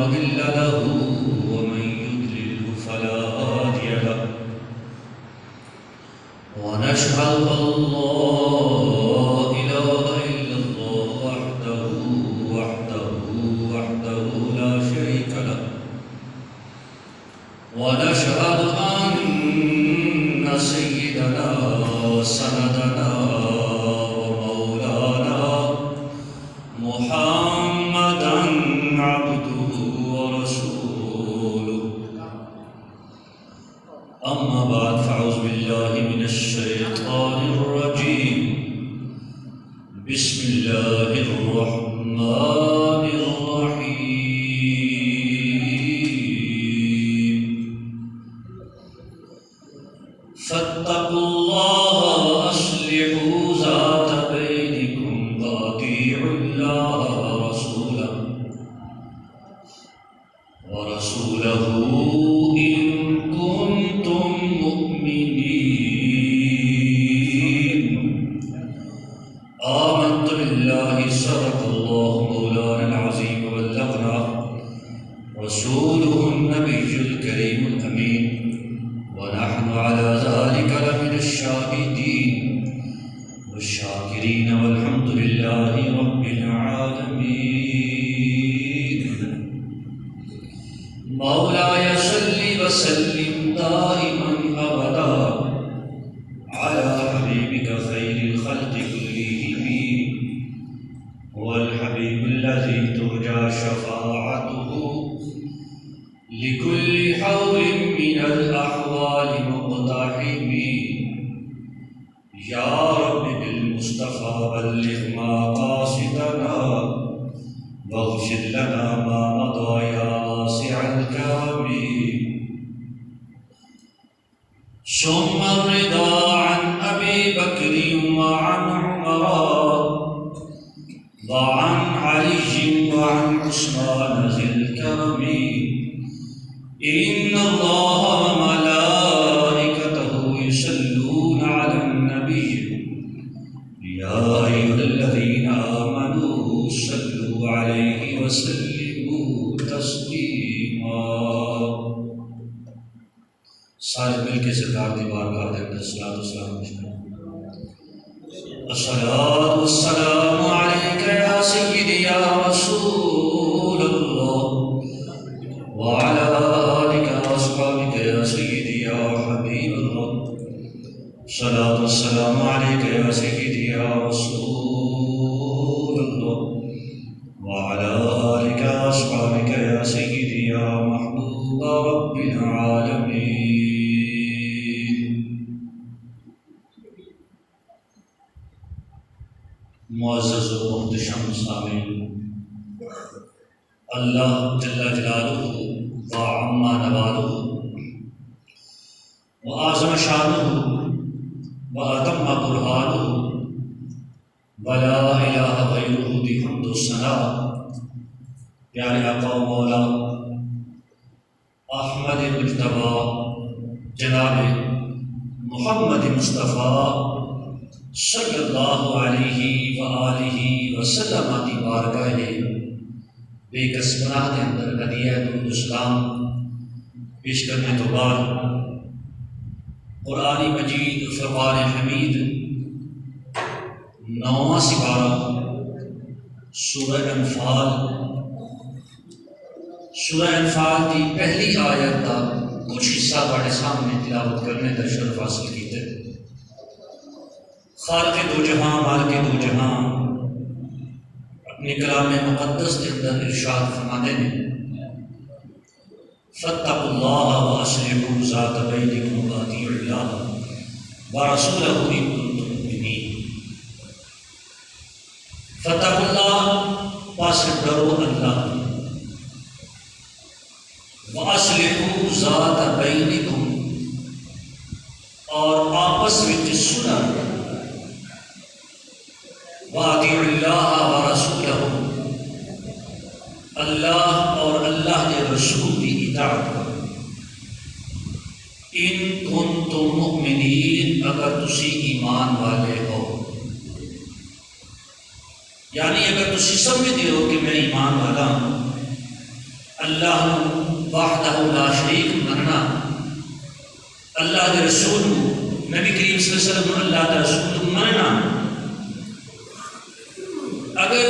مضل له ومن يضلل فلا هادي له ونشهد أن لا إله إلا الله وحده لا شريك له ونشهد أن سيدنا وسندنا ومولانا محمدا عبده ورسوله أما بعد فأعوذ بالله من الشيطان الرجيم بسم الله الرحمن الرحيم فاتقوا الله وأصلحوا ذات بينكم وأطيعوا الله ورسوله إن كنتم مؤمنين آمنت بالله صدق الله مولانا العظيم وبلغنا رسوله النبي الكريم الأمين ونحن على ذلك لمن الشاهدين والشاكرين والحمد لله رب العالمين مولاي صل وسلم دائما أبدا على حبيبك خير الخلق كلهم هو الحبيب الذي ترجى شفاعته لكل حول من الأحوال مقتحم يا رب بالمصطفى بلغ ما قاصدنا واغفر لنا ما مضى يا واسع الكرم ثم الرضا عن أبي بكر وعن عمر وعن علي وعن عثمان ذي الكرم إن الله وملائكته يصلون على النبي يا أيها الذين آمنوا صلوا عليه وسلموا تسليما سارے مل کے سرکار دی بارگاہ دے اندر صلاۃ و سلام الصلاۃ والسلام علیک یا سیدی یا رسول اللہ وعلى آلك وأصحابك يا سيدي يا حبيب الله صلاة والسلام عليك يا سيدي يا رسول الله وعلى آلك وأصحابك يا سيدي يا محبوب رب العالمين معزز و محتشم سامعین، اللہ جل جلالہ وعم نوالہ وأعظم شانہ وأتم برہانہ ولا الہ غیرہ دی حمد و ثنا پیارے آقا و مولا احمد مجتبی جناب محمد مصطفیٰ صلی اللہ علیہ وآلہ وسلم دی بارگاہ بے کس گناہ کے اندر ہدیہ درود اسلام پیش کرنے تو بعد قرآن مجید فرقان حمید 9واں سپارہ سورہ انفال کی پہلی آیت کا کچھ حصہ بڑے سامنے تلاوت کرنے کا شرف حاصل کیتے۔ خالق دو جہاں مالک دو جہاں اپنے کلام مقدس کے اندر ارشاد فرماتے ہیں فاتقوا اللہ واصلحوا ذات بینکم واطیعوا اللہ ورسولہ ان کنتم مؤمنین۔ فاتقوا اللہ، پس ڈرو اللہ، واصلحوا ذات بینکم، اور آپس وچ سلح، واطیعوا اللہ ورسولہ، اللہ اور اللہ کے رسول کی اطاعت کرو۔ ان کنتم مؤمنین، اگر تسی ایمان والے ہو، یعنی اگر تسی سمجھتے ہو کہ میں ایمان والا ہوں، اللہ وحدہ لا شریک مننا، اللہ کے رسول نبی کریم صلی اللہ علیہ وسلم اللہ کا رسول مننا، اگر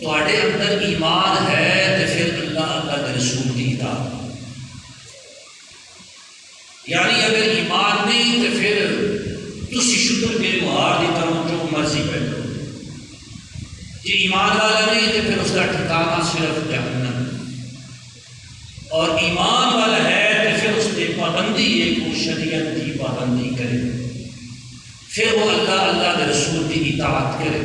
تواڈے اندر ایمان ہے تو پھر اللہ کے رسول کی اطاعت، یعنی اگر ایمان نہیں تو پھر تسی شکر بے گہار دی طرح جو مرضی پہ کرو، جی ایمان والا نہیں تو پھر اس کا ٹھکانہ صرف جہنم، اور ایمان والا ہے تو پھر اس کی پابندی ہے کہ وہ شریعت کی پابندی کرے، پھر وہ اللہ کے رسول کی اطاعت کرے۔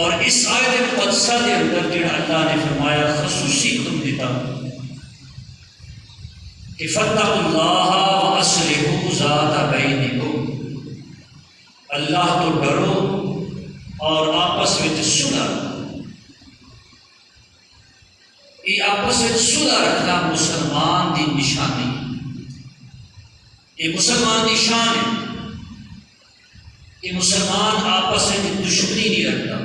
اور اس آیت مقدسہ کے اندر جڑا اللہ نے فرمایا خصوصی حکم دیتا کہ فاتقوا اللہ واصلحوا ذات بینکم، اللہ تو ڈرو اور آپس میں صلح، یہ آپس میں صلح رکھنا مسلمان کی نشانی، یہ مسلمان کی شان ہے کہ مسلمان آپس میں دشمنی نہیں رکھتا،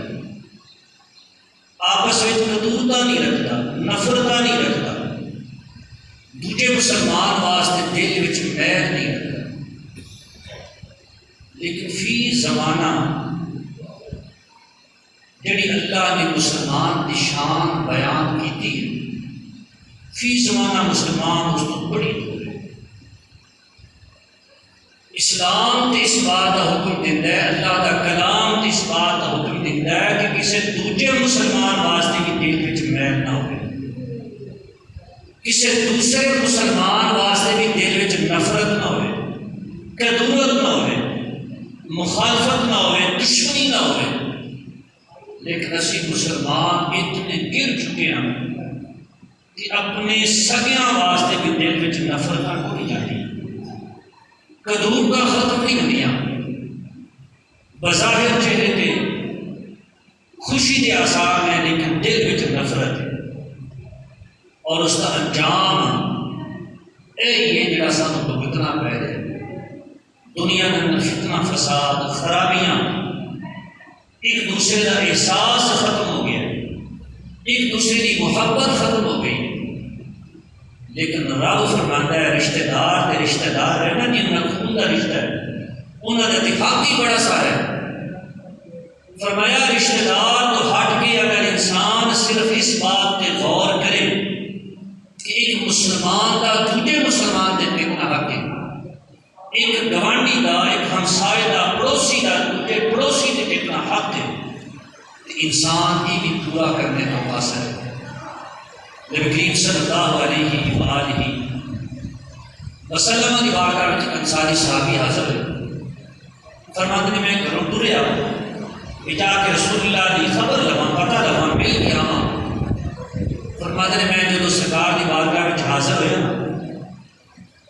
آپس میں کدورتا نہیں رکھتا، نفرتا نہیں رکھتا، دوجے مسلمان واسطے دل وچ میل نہیں رکھتا، لیکن فی زمانہ جڑی اللہ نے مسلمان کی شان بیان کی فی زمانہ مسلمان اس کو بڑی دور ہے۔ اسلام تے اس بات کا حکم دیتا ہے، اللہ کا کلام تے اس بات کا حکم دیتا ہے کہ کسی دوجے مسلمان واسطے بھی دل وچ میل نہ ہو، کسی دوسرے مسلمان واسطے بھی دل وچ نفرت نہ ہو، کدورت نہ ہو، مخالفت نہ ہو، دشمنی نہ ہو، لیکن اسی مسلمان اتنے گر چکے ہیں کہ اپنے سگیاں واسطے بھی دل وچ نفرت کو نہیں جاتی، کدور کا ختم نہیں ہوندیاں، بظاہر چہرے پہ خوشی کے آثار ہے لیکن دل وچ نفرت ہے، اور اس کا انجام یہ جڑا سانوں بھگتنا پے ہے، دنیا کے اندر فتنہ فساد خرابیاں، ایک دوسرے کا احساس ختم ہو گیا، ایک دوسرے کی محبت ختم ہو گئی، لیکن رب فرماتا ہے رشتہ دار تے رشتہ دار ہے نا جن کا خون کا رشتہ ہے انہوں کا اتفاقی بڑا سارا ہے، فرمایا رشتہ دار تو ہٹ کے اگر انسان صرف اس بات پہ غور کرے کہ ایک مسلمان کا دوسرے مسلمان سے کتنا حق ہے، ایک گوانڈی کا، ایک ہمسائے کا، پڑوسی کا دوسرے پڑوسی سے کتنا حق ہے، انسان یہ بھی پورا کرنے کا قاصر ہے۔ نبی کریم صلی اللہ علیہ وآلہ وسلم کی بارگاہ میں انصاری صحابی حاضر ہے، فرماتے ہیں میں گھروں ٹریا جا کے رسول اللہ کی خبر لواں پتہ لواں مل گیا ہاں، فرماتے ہیں میں جب سرکار کی بارگاہ میں حاضر ہوا،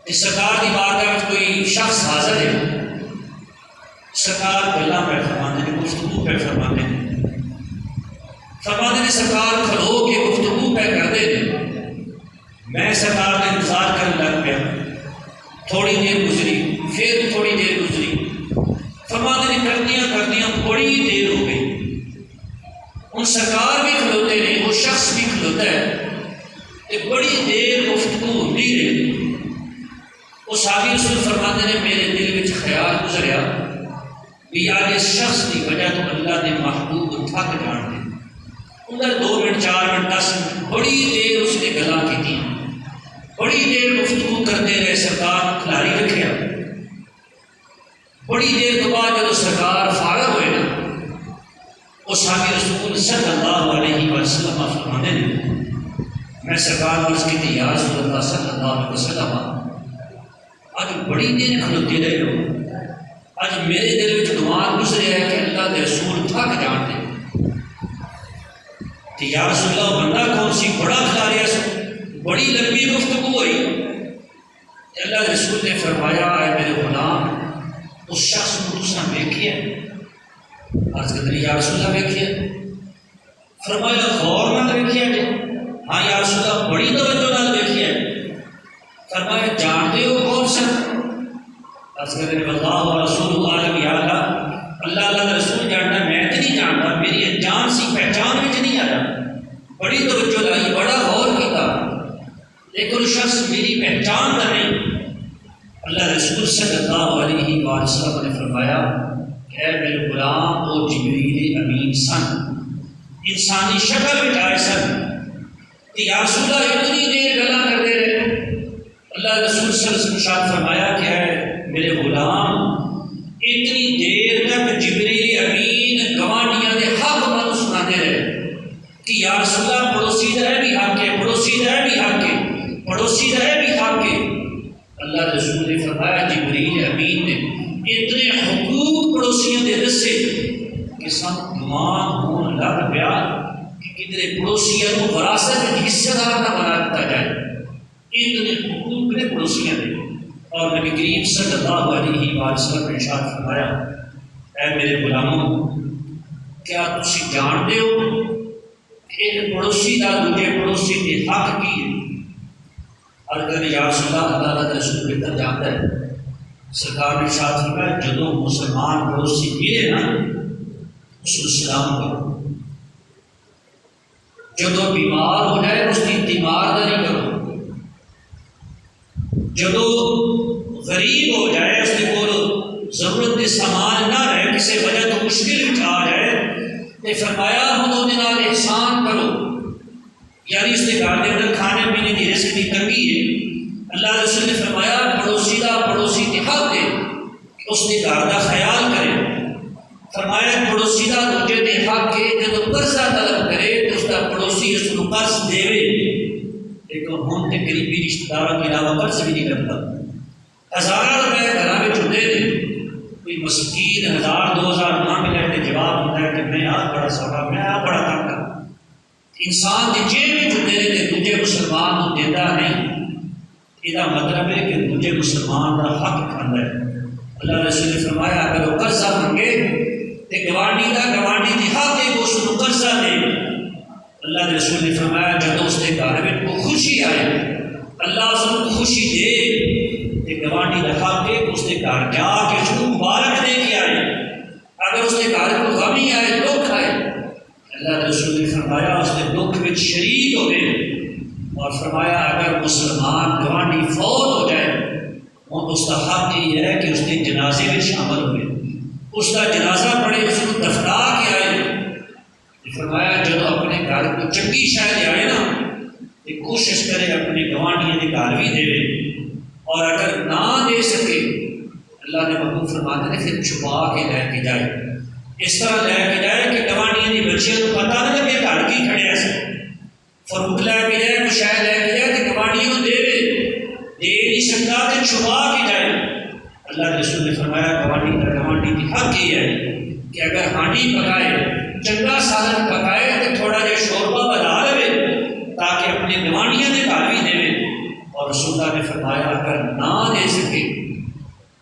اس سرکار کی بارگاہ میں کوئی شخص حاضر ہے، سرکار گلا پہ فرماتے ہیں، گفتگو پہ فرماتے ہیں، فرماتے ہیں سرکار کھلو کے گفتگو پہ کرتے ہیں، میں سرکار کا انتظار کرنے لگ پیا، تھوڑی دیر گزری پھر تھوڑی دیر گزری، فرماتے ہیں کرتیاں کرتیاں بڑی دیر ہو گئی، ان سرکار بھی کھلوتے ہیں، وہ شخص بھی کھلوتا ہے، کہ بڑی دیر گفتگو نہیں رہی، وہ صحابی رسول فرماتے ہیں میرے دل میں خیال گزریا بھی آج اس شخص کی وجہ تو اللہ نے محبوب تھک جان دے، انہیں 2 منٹ 4 منٹ 10 منٹ بڑی دیر اس نے گلا کی تھی، بڑی دیر گفتگو کرتے رہے، سرکار کھلاری رکھیا، بڑی دیر کے بعد جب سرکار فارغ ہوئے نا، وہ صحابی رسول صلی اللہ علیہ وسلم فرماتے ہیں میں سرکار عرض کی تھی یا رسول اللہ صلی اللہ علیہ وسلم آج بڑی دیر کھلوتے رہے ہو، آج میرے دل میں دماغ گزرے ہے کہ اللہ کے رسول تھک جان دے، کہ یا رسول اللہ بندہ کون سی بڑا کھلا رہا سو، بڑی لمبی گفتگو ہوئی، اللہ کے رسول نے فرمایا اے میرے غلام اس شخص کو تساں ویکھیا، عرض کرتے یا رسول اللہ ویکھیا، فرمایا غور نال ویکھیا جی، ہاں یا رسول اللہ بڑی توجہ نال ویکھیا، فرمایا جانتے ہو کون سا، عرض کرتے اللہ و رسول عالم یا اللہ کا رسول جانتا، میں تو نہیں جانتا، میری جان سی پہچان میں نہیں آتا، بڑی توجہ لائی، بڑا غور کیا، لیکن وہ شخص میری پہچان کا نہیں۔ اللہ رسول صلی اللہ علیہ وآلہ وسلم نے فرمایا کہ اے میرے غلام، وہ جبریل امین سن، انسانی شکل میں آئے سن، کہ یا رسول اللہ اتنی دیر گلا کرتے رہے۔ اللہ رسول صلی اللہ علیہ وسلم نے فرمایا کہ اے میرے غلام، اتنی دیر تک جبریل امین گوانیاں دے حق من سناتے رہے کہ یا رسول اللہ پڑوسی دا ہے بھی حق ہے، پڑوسی دا ہے بھی حق ہے، پڑوسی دا ہے بھی حق ہے۔ اللہ رسول نے فرمایا جبریل امین نے اتنے حقوق پڑوسیوں دے دسے کہ سب گمان ہون لگ پیا کہ کدھر پڑوسیوں کو وراثت میں حصہ دار نہ بنا دیتا جائے۔ اتنے حقوق نے پڑوسیوں دے، اور نبی کریم صلی اللہ علیہ وآلہ وسلم نے ارشاد فرمایا اے میرے غلاموں، کیا تسی جانتے ہو کہ ایک پڑوسی دا دوجے پڑوسی کے حق کی ہے؟ اگر یا رسول اللہ تعالیٰ رسول بہتر جانتا ہے۔ سرکار نے ارشاد فرمایا جدوں مسلمان پڑوسی ملے نا اس کو سلام کرو، جدوں بیمار ہو جائے اس کی تیمارداری کرو، جدوں غریب ہو جائے اس کے کول ضرورت کے سامان نہ رہے، کسی وجہ تو مشکل آ جائے تو فرمایا انہوں نے نال احسان کرو، یعنی اس کے گھر کے اندر کھانے پینے کی رزق کی تنگی ہے۔ اللہ رسول نے فرمایا پڑوسی دا پڑوسی کے حق دے، اس کے گھر کا خیال کرے۔ فرمایا پڑوسی دا دوجے کے حق کے جب قرضہ طلب کرے تو اس کا پڑوسی اس کو قرض دے، لیکن ہم تے قریبی رشتہ داروں کے علاوہ قرض بھی نہیں کرتا۔ ہزارہ روپے گھر میں چندے نے، کوئی مسکین 1000-2000 مانگ لے کے جواب ہوتا ہے کہ میں آپ بڑا سوڑا، میں آپ بڑا طاقت۔ انسان کی جیب میں چندے نے دوجے مسلمان کو دیتا نہیں، یہ مطلب ہے کہ دوجے مسلمان کا حق کھانا ہے۔ اللہ رسول نے فرمایا اگر وہ قرضہ منگے تو گوانڈی کی حق ہے کہ اس کو قرضہ دے۔ اللہ رسول نے فرمایا جب اس کے گھر میں کو خوشی آئے، اللہ اس کو خوشی دے کہ گوانڈی کا حق ہے کہ اس کے گھر جا کے اس کو مبارک دے کے آئے۔ اگر اس کے گھر کو غمی آئے، دکھ آئے، اللہ رسول نے فرمایا اس کے دکھ میں شریک ہو گئے، اور فرمایا اگر مسلمان گوانڈی فوت ہو جائے اور اس کا حق یہ ہے کہ اس کے جنازے میں شامل ہوئے، اس کا جنازہ پڑھے، اس کو دفنا کے آئے۔ فرمایا جب اپنے گھر کو چنگی شاید لے آئے نا تو کوشش کرے اپنے گوانڈیاں کے گھر بھی دے، اور اگر نہ دے سکے اللہ نے محبوب فرماتے ہیں پھر چھپا کے لے کے جائے، اس طرح لے کے جائے کہ گوانڈیاں کی بچیاں کو پتہ نہ لگے گھر کی کھڑے ایسے فروخت لے کے جائے، کوئی شاید لے کے جائے کہ گوانڈیوں کو دے نہیں سکتا تو چھپا کے جائے۔ اللہ کے رسول نے فرمایا گوانڈی کی حق یہ ہے کہ اگر ہانڈی پکائے، چنگا سالن پکائے تو تھوڑا جہا شوربہ بنا لے تاکہ اپنے گوانڈیاں کے گھر بھی دے۔ اور رسول اللہ نے فرمایا اگر نہ دے سکے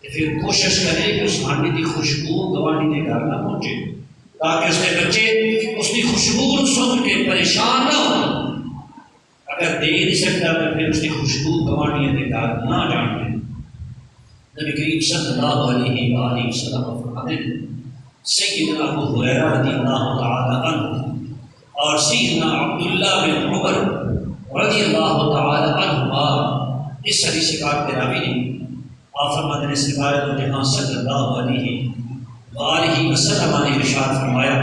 تو پھر کوشش کرے کہ اس ہانڈی کی خوشبو گوانڈی کے گھر نہ پہنچے، تاکہ اس کے بچے اس کی خوشبو سن کے پریشان نہ ہو۔ اگر دے نہیں سکتا تو پھر اس کی خوشبو گوانڈیاں کے گھر نہ جان دے۔ نبی کریم صلی اللہ علیہ وآلہ وسلم فرماتے ہیں سیدنا ابو ہریرہ رضی اللہ تعالی عنہ اور سیدنا عبداللہ بن عمر رضی اللہ تعالی عنہما اس حدیث پاک کے راوی نے آپ فرماتے ہیں سرکار دو جہاں صلی اللہ علیہ وآلہ وسلم نے ارشاد فرمایا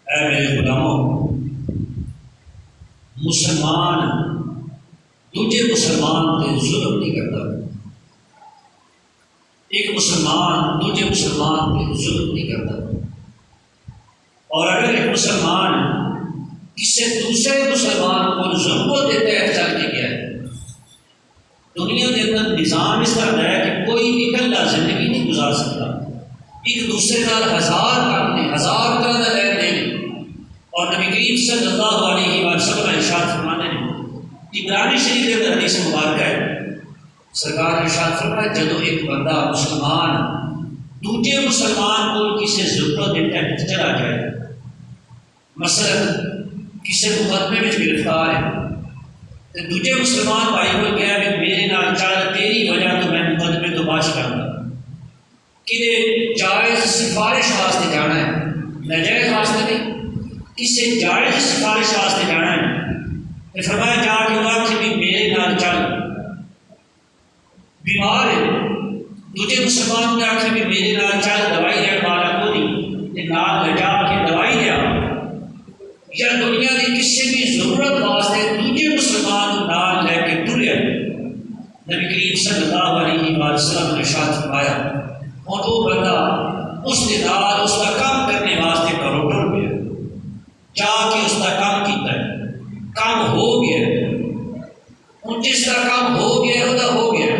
اے میرے غلاموں، مسلمان دوجے مسلمان پہ ظلم نہیں کرتا، ایک مسلمان دوجے مسلمان پہ ظلم نہیں کرتا، اور اگر ایک مسلمان کسی دوسرے مسلمان کو ظلم کو دیتا ہے چل کے گیا ہے۔ دنیا کے اندر نظام اس طرح ہے کہ کوئی بھی اکلا زندگی نہیں گزار سکتا، ایک دوسرے کا ہزار کام نے، ہزار طرح کا لین دین۔ اور نبی کریم صلی اللہ علیہ وسلم ارشاد فرماتے ہیں عبرانی شریف کے اندر حدیث مبارک ہے، سرکار نے ارشاد فرمایا جب ایک بندہ مسلمان دوسرے مسلمان کو کسی ضرورت کے تحت چلا جائے، مثلا کسی مقدمے میں گرفتار ہے تو دوسرے مسلمان بھائی کو کہا کہ میرے نال چل، تیری وجہ تو میں مقدمے تو بچ کروں گا، کہ جائز سفارش واسطے جانا ہے، ناجائز واسطے نہیں، کسی جائز سفارش واسطے جانا ہے تو فرمایا جا کے آخ بھی میرے نال چل، بیمار ہے دوجے مسلمان نے آخر بھی میرے نال چل، دوائی لین والا کو نہیں نال لے جا کے دوائی لیا، یا دنیا کی کسی بھی ضرورت واسطے دوجے مسلمان نال لے کے ٹریا، نبی کریم صلی اللہ علیہ وسلم نے ارشاد فرمایا اور وہ بندہ اس کے نال اس کا کام کرنے واسطے گھروں ٹر گیا، جا کے اس کا کام کیتا ہے، کام ہو گیا، ہوں جس کا کام ہو گیا وہ ہو گیا،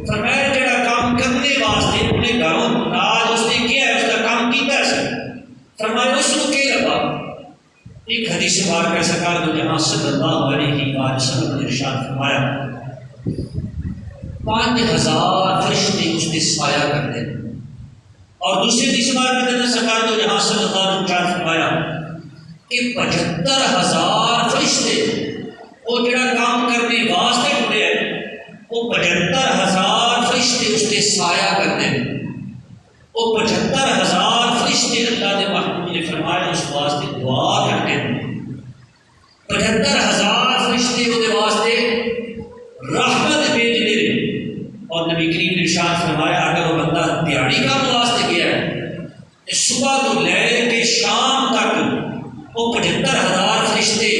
فرمایا جڑا کام کرنے واسطے اپنے گھروں نال اس نے کیا ہے اس کا کام کیتا ہے، فرمایا اس کو کیا لگا۔ ایک حدیث مبارکہ سرکار دو جہاں صلی اللہ علیہ وسلم نے ارشاد فرمایا 5000 فرشتے اس نے سایہ کر دیں، اور دوسری حدیث مبارکہ میں سرکار دو جہاں صلی اللہ علیہ وسلم نے فرمایا کہ 75000 فرشتے وہ جڑا کام کرنے واسطے ٹرے ہیں وہ 75000 فرشتے اس نے سایہ کر دیں، وہ 75000 فرشتے اللہ نے محبوب نے فرمایا اس واسطے دعا کرتے ہیں، 75000 فرشتے وہ واسطے رحمت بھیج دے رہے، اور نبی کریم نے ارشاد فرمایا اگر وہ بندہ دیہڑی کام واسطے گیا ہے صبح تو لے کے شام تک وہ 75000 فرشتے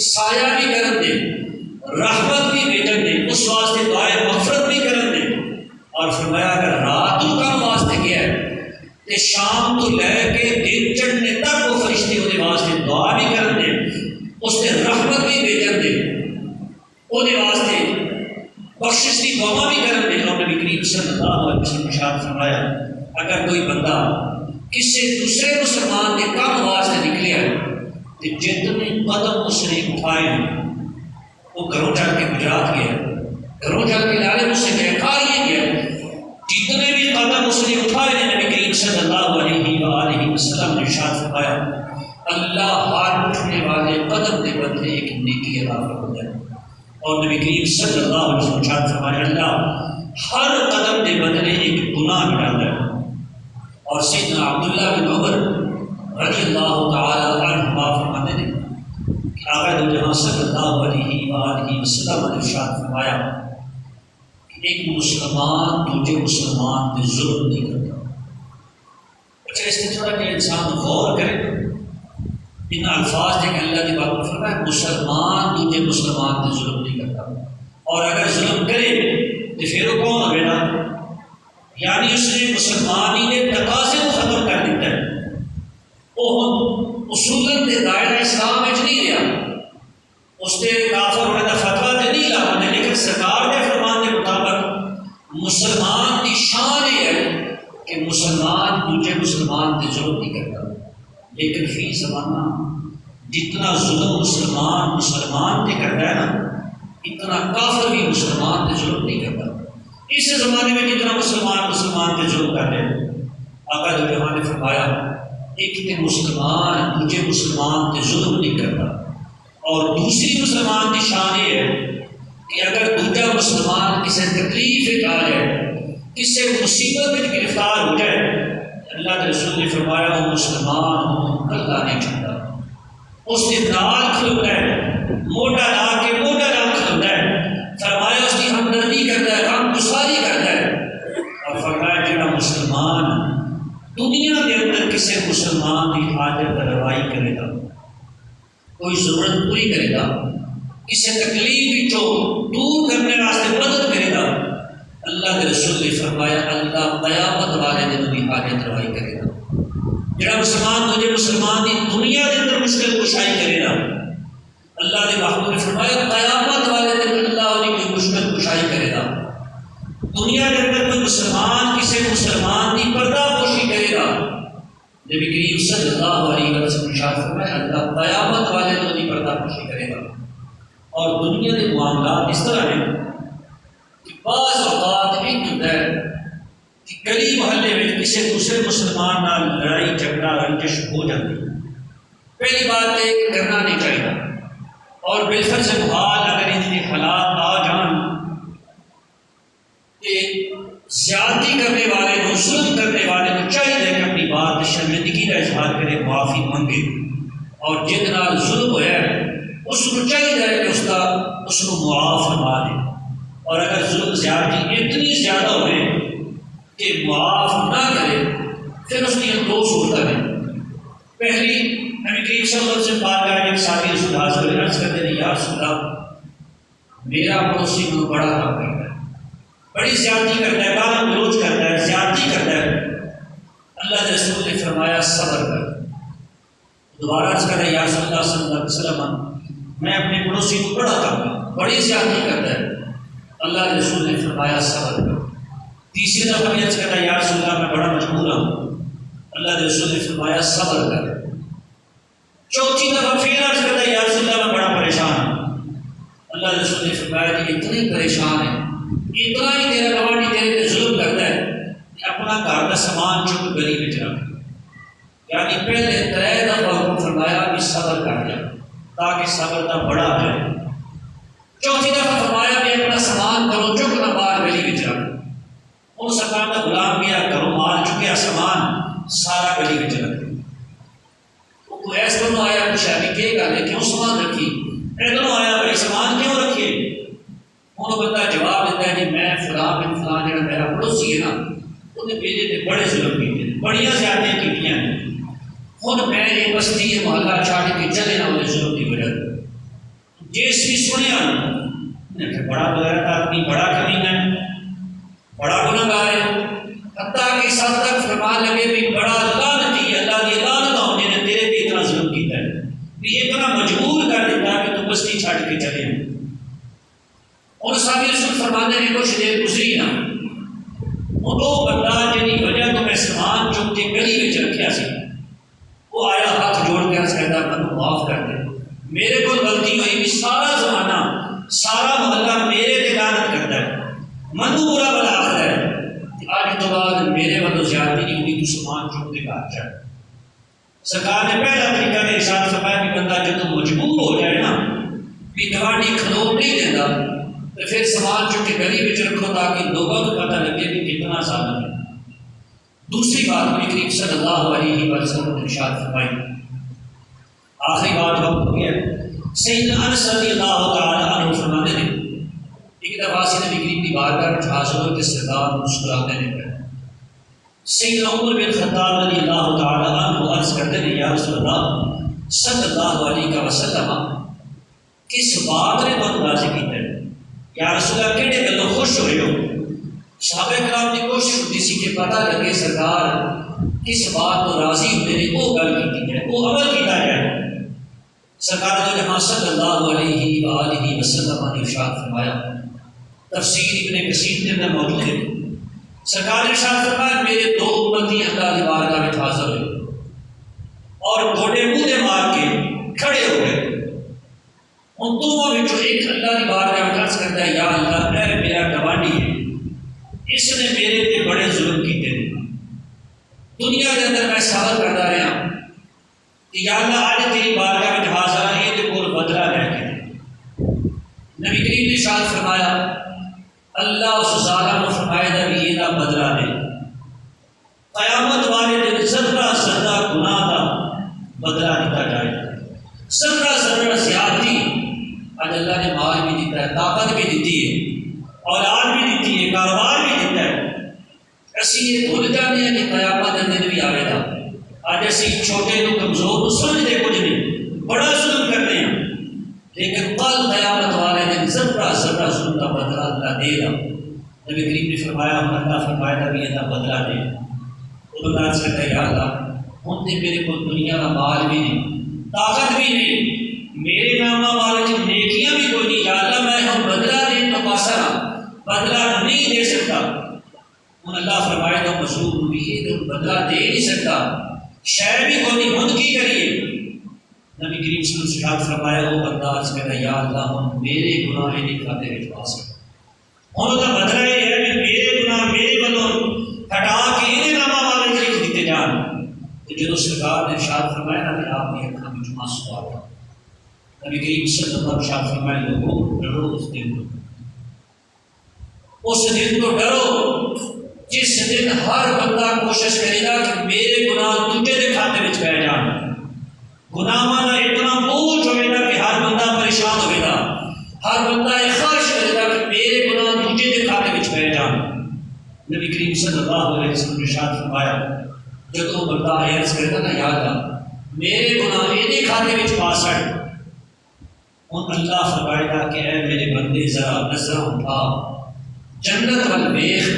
سایہ بھی کرن دے، رحمت بھی بھیجن دے، اس واسطے دعائے مغفرت بھی کرن دے، اور فرمایا اگر رات کو کام واسطے گیا ہے تو شام تو لے کے دن چڑھنے تک وہ فرشتے وہ واسطے دعا بھی کرن دے، اس نے رحمت بھی بھیجن دے، وہ واسطے بخشش کی دعا بھی کرن دے۔ اور نبی کریم صلی اللہ علیہ وسلم نے ارشاد فرمایا اگر کوئی بندہ کسی دوسرے مسلمان کے کام واسطے نکلیا تو جتنے قدم اس نے اٹھائے وہ گھروں چل کے گجرات گیا، گھروں چل کے لالے مجھ سے گیا، کھا یہ گیا، جتنے بھی قدم اس نے اٹھائے نبی کریم صلی اللہ علیہ وآلہ وسلم نے ارشاد فرمایا اللہ ہر اٹھنے والے قدم کے بدلے ایک نیکی عطا فرماتا ہے، اور نبی کریم صلی اللہ علیہ وسلم ارشاد فرمایا اللہ ہر قدم کے بدلے ایک گناہ مٹاتا ہے۔ اور سیدنا عبداللہ بن عمر رضی اللہ تعالی عنہما فرماتے ہیں کہ آقا دو جہاں صلی اللہ علیہ وآلہ وسلم نے ارشاد فرمایا کہ ایک مسلمان دوسرے مسلمان پہ ظلم نہیں کرتا۔ اچھا اس میں تھوڑا کہ انسان غور کرے ان الفاظ نے کہ اللہ نے بات فرمایا مسلمان دوسرے مسلمان پہ ظلم نہیں کرتا، اور اگر ظلم کرے تو پھر وہ کون ہوئے نا، یعنی اس نے مسلمانی نے تقاضے کو ختم کر دیتا ہے، وہ اصولاً کے دائرہ اسلام میں نہیں رہا، اس نے کافر ہونے کا فتویٰ تو نہیں لانا نے، لیکن سرکار کے فرمان کے مطابق مسلمان کی شان یہ ہے کہ مسلمان دوسرے مسلمان پہ ظلم نہیں کرتا، لیکن فی زمانہ جتنا ظلم مسلمان مسلمان پہ کرتا ہے نا اتنا کافر بھی مسلمان پہ ظلم نہیں کرتا۔ اس زمانے میں جتنا مسلمان مسلمان پہ ظلم کر رہے ہیں آقا دو جہاں نے فرمایا ایک تو مسلمان دوسرے مسلمان پہ ظلم نہیں کرتا، اور دوسری مسلمان کی شان یہ ہے کہ اگر دوسرا مسلمان کسی تکلیف آ جائے کسی مصیبت میں گرفتار ہو جائے اللہ کے رسول نے فرمایا وہ مسلمان اللہ نہیں چھوڑتا، اس نے نال کھلوتا ہے، موٹا لا کے موٹا نال کھلوتا ہے، فرمایا اس کی ہمدردی کرتا ہے، غم گساری کرتا ہے، اور فرمایا جڑا مسلمان دنیا کے اندر کسی مسلمان کی حاجت روائی کرے گا، کوئی ضرورت پوری کرے گا، کسی تکلیف کو دور کرنے واسطے مدد کرے گا، اللہ کے رسول نے فرمایا اللہ قیامت والے دن بھی حاجت روائی کرے گا۔ جڑا مسلمان دوسرے مسلمان کی دنیا کے اندر مشکل کشائی کرے گا اللہ نے محبوب نے فرمایا قیامت والے دن اللہ انہیں کوئی مشکل کشائی کرے گا۔ دنیا کے اندر کوئی مسلمان کسی مسلمان کی پردہ پوشی کرے گا، نبی کریم صلی اللہ علیہ وسلم نے ارشاد فرمایا اللہ قیامت والے دن انہیں پردہ پوشی کرے گا۔ اور دنیا کے معاملات اس طرح ہیں کہ بعض اوقات ایک ہوتا ہے کہ گلی محلے میں کسی دوسرے مسلمان نال لڑائی جھگڑا رنجش ہو جاتی ہے، پہلی بات ہے کرنا نہیں چاہیے، اور بالفرض سے محال اگر اتنے حالات آ جان کہ زیادتی کرنے والے کو ظلم کرنے والے کو چاہیے کہ اپنی بات شرمندگی کا اظہار کرے، معافی مانگے، اور جن نال ظلم ہوا اس کو چاہیے کہ اس کو معاف فرما دے، اور اگر ظلم زیادتی اتنی زیادہ ہوئے کہ معاف نہ کرے پھر اس کی دو صورتیں ہیں۔ پہلی، نبی کریم صلی اللہ علیہ وسلم بات کر ایک صحابی رسول حاضر ہوئے، عرض کرتے ہیں یا رسول اللہ میرا پڑوسی کو بڑا کام کرتا ہے، بڑی زیادتی کرتا ہے، گالی گلوچ کرتا ہے، زیادتی کرتا ہے۔ اللہ کے رسول نے فرمایا صبر کر۔ دوبارہ عرض کرتے ہیں یا رسول اللہ صلی اللہ علیہ وسلم میں اپنے پڑوسی کو بڑا کام کرتا ہوں، بڑی زیادتی کرتا ہے۔ اللہ کے رسول نے فرمایا صبر کر۔ تیسری دفعہ بھی عرض کرتا ہے یا رسول اللہ میں بڑا مجبور ہوں، اللہ کے رسول نے فرمایا صبر کر۔ چوتھی دفعہ پھر عرض کرتا ہے یا رسول اللہ میں بڑا پریشان ہوں، اللہ کے رسول نے فرمایا کہ اتنی پریشان ہے، اتنا ہی تیرا گوانڈی تیرے پہ ظلم کرتا ہے کہ اپنا گھر کا سامان چپ گلی میں رکھ۔ یعنی پہلے 3 دفعہ حکم فرمایا کہ صبر کر جا تاکہ صبر کا بڑا ہے۔ چوتھی دفعہ فرمایا کہ اپنا سامان کرو چپ نہ باہر گلی میں رکھ۔ ان سرکار کا غلام کیا کرو مال چکیا سامان سارا گلی میں رکھ۔ وہ ایسا بنو آیا پوچھا بھی کہ گل ہے کیوں سامان رکھی؟ ادھر آیا بھائی سامان کیوں رکھیے؟ انہوں بندہ جواب دیتا ہے کہ میں فلاں بن فلاں جڑا میرا پڑوسی ہے نا انہیں میرے تے بڑے ظلم کیتے، بڑیاں زیادتیاں کیتیاں ہیں، ہن میں یہ بستی یہ محلہ چھاڑ کے چلے نہ انہیں ظلم کی وجہ جس بھی سنیا انہیں کہ بڑا بغیرت آدمی، بڑا کمینہ ہے، بڑا گناہگار ہے، حتیٰ کہ اس حد تک فرمان لگے بھی بڑا لعنتی ہے، اللہ کی لعنت ہونے نے تیرے پہ اتنا ظلم کیتا ہے بھی اتنا مجبور کر دیتا کہ تو بستی چھاڑ کے چلے۔ اور صحابی رسول فرمانے میں کچھ دیر گزری نہ وہ بندہ جنہی وجہ تو میں سامان چک کے گلی میں رکھیا سی وہ آیا ہاتھ جوڑ کے عرض کرتا منو معاف کر دے، میرے کو غلطی ہوئی بھی سارا زمانہ سارا محلہ میرے تے لعنت کرتا ہے، منو برا بلا آخر ہے، آج تو بعد میرے والوں زیادتی نہیں ہوگی، تو سامان چک کے گھر جائے۔ سرکار نے پہلا طریقہ کے ارشاد فرمایا کہ بندہ جب مجبور ہو جائے نا کہ گوانڈی کھلو نہیں دیتا تو پھر سامان چک کے گلی میں رکھو تاکہ لوگوں کو پتہ لگے کہ کتنا ظالم ہے۔ دوسری بات نبی کریم صلی اللہ علیہ وسلم نے ارشاد فرمائی، آخری بات وقت ہو گیا، سیدنا انس رضی اللہ تعالی عنہ فرماتے ہیں ایک دفعہ سے نبی کریم کی بارگاہ میں حاضر ہوئے کہ سردار مسکراتے نے کہا، سیدنا عمر بن خطاب رضی اللہ تعالی عنہ عرض کرتے ہیں یا رسول اللہ صلی اللہ علیہ وسلم کس بات نے بہت راضی کیتا ہے؟ یا رسول اللہ کہڑے گلوں خوش ہوئے ہو؟ صحابہ کرام کی کوشش ہوتی سی کہ پتہ لگے سرکار کس بات تو راضی ہوتے ہیں وہ گل کی جائے، وہ عمل کیتا جائے۔ سرکار نے جہاں صلی اللہ علیہ وآلہ وسلم نے ارشاد فرمایا، تفسیر ابن کثیر کے اندر موجود ہے، سرکار نے ارشاد فرمایا میرے 2 امتی اللہ کی بارگاہ میں حاضر ہوئے اور گھوڑے منہ مار کے کھڑے ہو گئے، ان دونوں میں جو ایک اللہ کی بارگاہ میں عرض کرتا ہے یا اللہ اے میرا گوانڈی ہے، اس نے میرے پہ بڑے ظلم کیتے ہیں، دنیا کے اندر میں صبر کرتا رہا کہ یا اللہ آج تیری بارگاہ میں حاضر ہے یہ تو کوئی بدلہ لے کے نبی کریم نے ارشاد فرمایا اللہ اس ظالم کو فرمائے گا کہ یہ نہ بدلہ دے، قیامت والے دن ذرہ ذرہ گناہ کا بدلہ دیتا جائے گا، ذرہ ذرہ زیادتی۔ آج اللہ نے مال بھی دیتا ہے، طاقت بھی دیتی ہے، اولاد بھی دیتی ہے، کاروبار بھی دیتا ہے، اسی یہ بھول جانے ہیں کہ قیامت کا دن بھی آئے گا۔ آج اسی چھوٹے تو کمزور تو سمجھتے کچھ نہیں، بڑا ظلم کرتے ہیں، لیکن کل قیامت والے دن ذرہ ذرہ ظلم کا بدلہ اللہ دے گا۔ نبی کریم نے فرمایا اللہ فرمایا تھا بھی اللہ بدلہ دے، وہ بندہ سے کہتا ہے یا اللہ ہوں تو میرے کو دنیا کا مال بھی نہیں، طاقت بھی نہیں، میرے نامہ والے کی نیکیاں بھی کوئی نہیں، یا اللہ میں ہم بدلہ دیں تو پاسا بدلہ نہیں دے سکتا۔ ان اللہ فرمائے تو مشہور بھی ہے تو بدلہ دے نہیں سکتا، شے بھی کوئی نہیں، خود کی کریے۔ نبی کریم صلی اللہ علیہ وسلم فرمایا وہ بندہ عرض کہتا ہے یا اللہ ہم میرے گناہ نہیں کھاتے میں پاس ہوں تو بدلہ یہ ہے کہ میرے گناہ میرے والوں ہٹا کے یہ نامہ والے کے لکھ دیتے جان۔ تو جب سرکار نے ارشاد فرمایا نا کہ آپ نے اکھاں میں جمعہ سوا تھا، نبی کریم صلی اللہ علیہ وسلم ارشاد فرمائے لوگوں ڈرو اس دن کو، اس دن کو ڈرو جس دن ہر بندہ کوشش کرے گا کہ میرے گناہ دوسرے کے کھاتے میں پہ جان، گناہاں دا اتنا بوجھ ہوئے گا کہ ہر بندہ پریشان ہوئے گا، ہر بندہ ایک خواہش کرے گا کہ میرے گناہ دوجے دے کھاتے وچ پہ جان۔ نبی کریم صلی اللہ علیہ وسلم نے ارشاد فرمایا جب وہ بندہ عرض کرے گا نا یا اللہ میرے گناہ یہ کھاتے وچ پا سڑ، ہن اللہ فرمائے گا کہ اے میرے بندے ذرا نظر اٹھا جنت وال ویکھ۔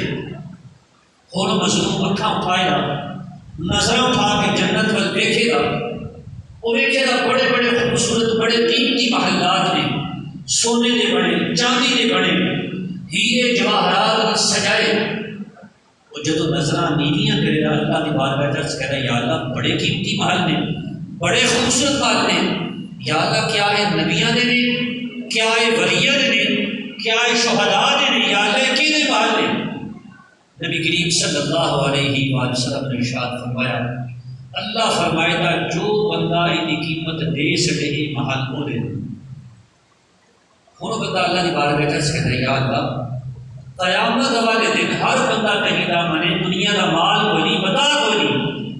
ہن مظلوم اکھاں اٹھائے گا، نظر اٹھا کے جنت وال ویکھے گا، وہ ویکھے گا بڑے بڑے خوبصورت بڑے قیمتی محلات نے، سونے دے بنے چاندی دے بنے ہیرے جواہرات سجائے۔ وہ جدو نظراں نیویاں کرے گا اللہ کی بارگاہ وچ عرض کرے یا اللہ بڑے قیمتی محل نے، بڑے خوبصورت محل نے، یا اللہ کیا یہ نبیاں دے نے، کیا یہ ولیاں دے نے، کیا یہ شہداء دے نے، یا اللہ کینے محل نے؟ نبی کریم صلی اللہ علیہ وآلہ وسلم نے ارشاد فرمایا اللہ فرمائے گا جو بندہ ان قیمت دے سکے یہ محل وہ دے۔ ہن بندہ اللہ کی بارگاہ وچ عرض کرے یا اللہ قیامت والے دن ہر بندہ کہیں دا منے دنیا دا مال کوئی نہیں، بتا کوئی نہیں،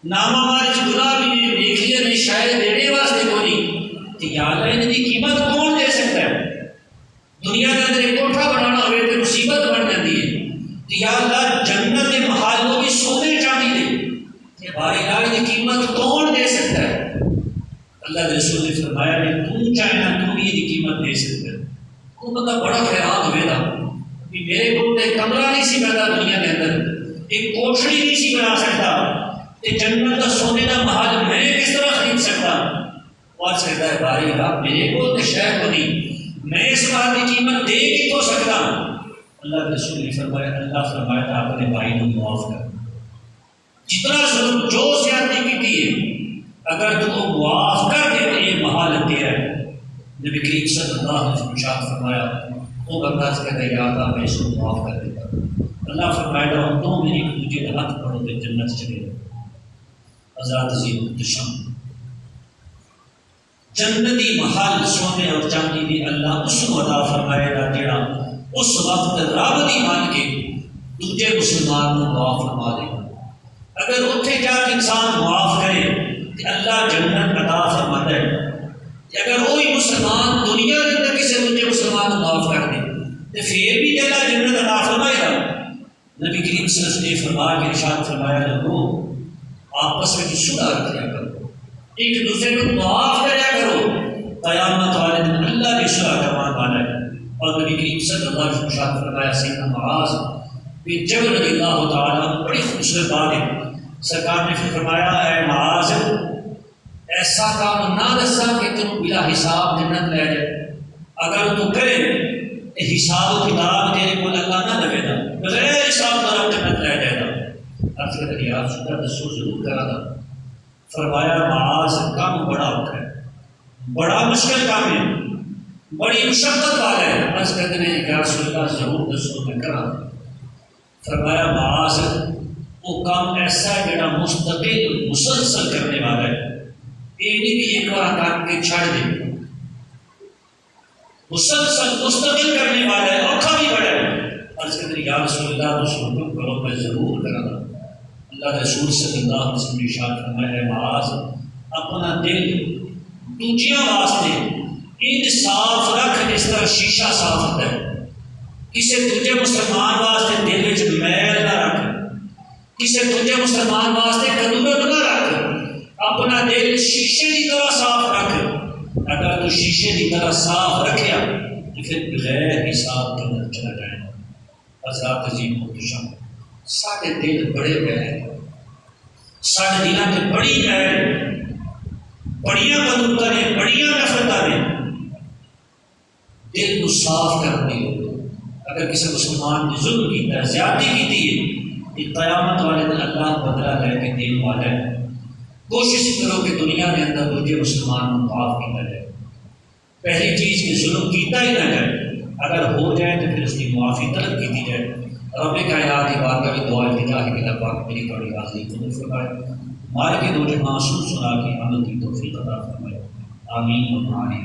نامہ مال چ گناہ بھی نہیں، دیکھیے نہیں شاید دینے واسطے کوئی نہیں، تو یا اللہ ان کی قیمت کون دے سکتا ہے؟ دنیا کے اندر ایک کوٹھا بنانا ہوئے تو مصیبت بن جاتی ہے، تو یا اللہ جنت کے محل وہ بھی سونے چاندی دے، بھائی اللہ کی قیمت کون دے سکتا ہے؟ اللہ کے رسول نے فرمایا کہ تم چاہے نا تم یہ قیمت دے سکتے ہو۔ وہ بندہ بڑا حیران ہوئے گا کہ میرے کو ایک کمرہ نہیں سی بنتا دنیا کے اندر، ایک کوٹھڑی نہیں سی بنا سکتا، کہ جنت کا سونے کا محل میں کس طرح خرید سکتا؟ وہ سکتا ہے بھائی آپ میرے کو شہر کو نہیں، میں اس بات کی قیمت دے بھی تو سکتا ہوں۔ اللہ کے رسول نے فرمایا اللہ فرمایا تھا اپنے بھائی کو معاف کر، جتنا ظلم جو زیادتی کی ہے اگر تو وہ معاف کر دے تو یہ محل تیرا ہے۔ نبی کریم صلی اللہ علیہ وسلم ارشاد فرمایا وہ بندہ سے کہتا ہے یا اللہ میں اس کو معاف کر دیتا ہوں۔ اللہ فرمائے گا تم میری مجھے ہاتھ پڑھو تو جنت چلے جاؤ۔ حضرات عظیم محتشم جنتی محل سونے اور چاندی دی اللہ اس کو عطا فرمائے گا جڑا اس وقت رب دی مان کے دوجے مسلمان کو معاف فرما دے گا۔ اگر اتنے جا کے انسان معاف کرے تو اللہ جنت عطا فرماتا ہے، اگر وہی مسلمان دنیا کے اندر کسی دوسرے مسلمان کو معاف کر دے تو پھر بھی اللہ جنت عطا فرمائے گا۔ نبی کریم صلی اللہ علیہ وسلم نے فرما کے ارشاد فرمایا لوگوں آپس میں صلح رکھا کرو، ایک دوسرے کو معاف کریا کرو، قیامت والے دن اللہ بھی صلح کروانے والا ہے۔ اور نبی کریم صلی اللہ علیہ وسلم نے ارشاد فرمایا سیدنا معاذ بن جبل رضی اللہ تعالیٰ بڑی خوبصورت بات ہے، سرکار نے پھر فرمایا اے معاذ ایسا کام نہ دسا کہ تم بلا حساب جنت لے جائے، اگر تو کرے تو حساب و کتاب تیرے کو اللہ نہ دے گا، بغیر حساب طرف جنت لے جائے گا۔ عرض کر دیا آپ شکر دسو ضرور کرا تھا۔ فرمایا معاذ کام بڑا ہوتا ہے، بڑا مشکل کام ہے، بڑی مشقت والا ہے۔ عرض کر دیا کہ رسول اللہ ضرور دسو میں کرا۔ فرمایا معاذ وہ کام ایسا ہے جڑا مستقل مسلسل کرنے والا ہے، یہ نہیں کہ ایک بار کر کے چھڑ دے، مسلسل مستقل کرنے والا ہے، اوکھا بھی بڑا ہے۔ عرض کر دیا یا رسول اللہ تو حکم کرو میں ضرور کرا تھا۔ اللہ رسول صلی اللہ علیہ وسلم نے ارشاد فرمایا معاذ اپنا دل دوجیاں واسطے ان صاف رکھ جس طرح شیشہ صاف ہوتا ہے، کسی دوجے مسلمان واسطے دل وچ میل نہ رکھ، کسی دوجے مسلمان واسطے کدورت نہ رکھ، اپنا دل شیشے کی طرح صاف رکھ۔ اگر تو شیشے کی طرح صاف رکھیا تو پھر بغیر حساب کے اندر چلا جائے گا۔ حضرات عظیم محتشم سارے دل بڑے پیارے، سارے دلوں سے بڑی میل، بڑیاں قدرتاں نے، بڑیاں نفرتاں نے، دل کو صاف کرنے ہو۔ اگر کسی مسلمان نے ظلم کیتا ہے، زیادتی کی ہے، یہ قیامت والے دن اللہ بدلہ لے کے دین والا ہے۔ کوشش کرو کہ دنیا کے اندر دوسرے مسلمان کو معاف کیا جائے۔ پہلی چیز کہ ظلم کیتا ہی نہ جائے، اگر ہو جائے تو پھر اس کی معافی طلب کی جائے۔ رب کائنات کی بارگاہ میں دعا التجا ہے کہ اللہ پاک میری بڑی حاضری قبول فرمائے، مال کے دو جہاں سن سنا کے عمل کی توفیق عطا فرمائے، آمین و آمین۔